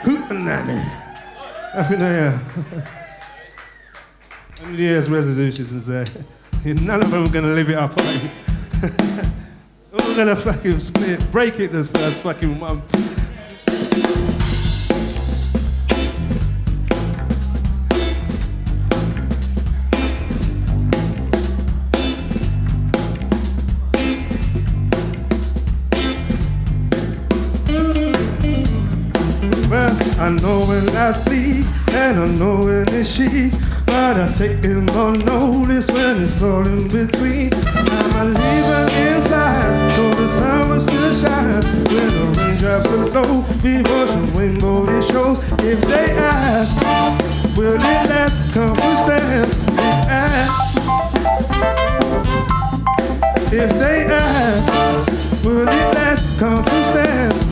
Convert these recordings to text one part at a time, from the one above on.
Hootananny. Happy New Year. New Year's resolutions and say, none of them are gonna live it up, are you? All gonna fucking split, break it this first fucking month. Well, I know when life's bleak, and I know when it's chic, but I take it more notice when it's all in between. I'm leaving inside, so the sun will still shine. When the raindrops are low, we watch the rainbow it shows. If they ask, will it last? Come who stands? If they ask, will it last? Come who stands?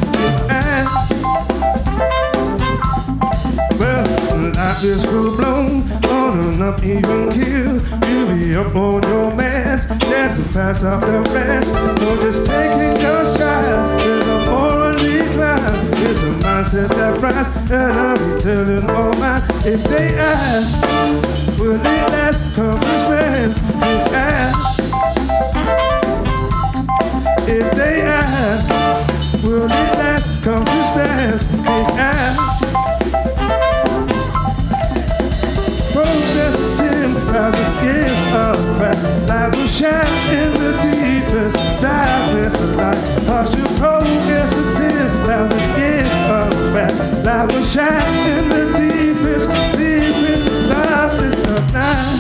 Well, life is full blown, on and up even kill. You be up on your mast, dancing past out the rest. So just taking your stride, there's a moral decline. It's a mindset that fries, and I'll be telling all mine. If they ask, will it last? Come from stands. If they ask, will it last? Come from stands. Progress 10,000 years of back. Light will shine in the deepest darkness of light. Hush to progress 10,000 years of back. Light will shine in the deepest darkness of night.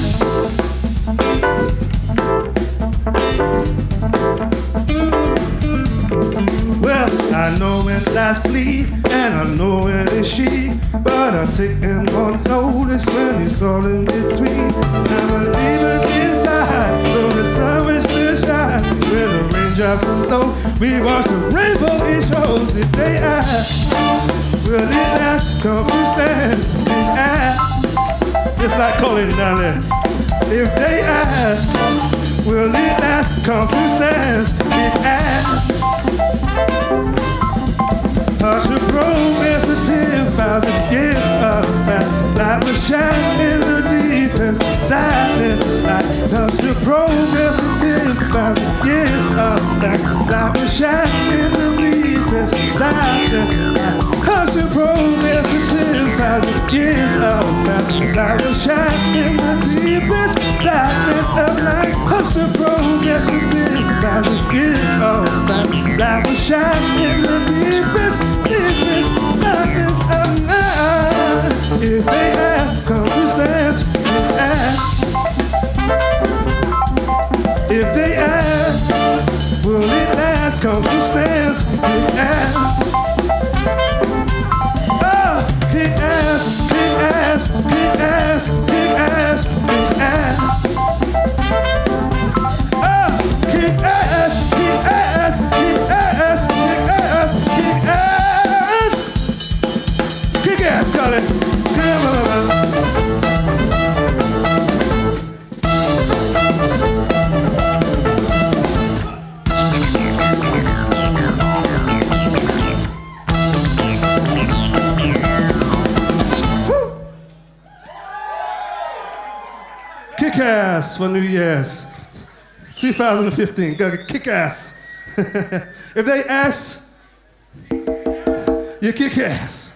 Well, I know when life's bleak, and I know when it's chic, but I take in more notice when it's all in between. Now I'm leaving inside, so the sun will still shine. When the raindrops are low, we watch the rainbow it shows. If they ask, will it last? Come who stands? They ask. It's like calling down there. If they ask, will it last? Come who stands? They ask. Hush the progress of 10,000 years of past. Light will shine in the deepest darkness light. Hush the progress of 10,000 years of past. Light will shine in the deepest darkness light. Hush the progress of 10,000 years of past. Light will shine in the deepest darkness of night. Hush the progress of 10,000 years of past. Light will shine in the deepest darkness of night. If they ask, come who stands? If they ask, will it last? Come who stands? Oh, kick ass, kick ass, kick ass, kick ass, kick ass. Oh, kick ass, kick ass, kick ass, kick ass, kick ass. Kick ass, darling. Come on. Kick ass for New Year's 2015. Gotta kick ass. If they ask, you kick ass.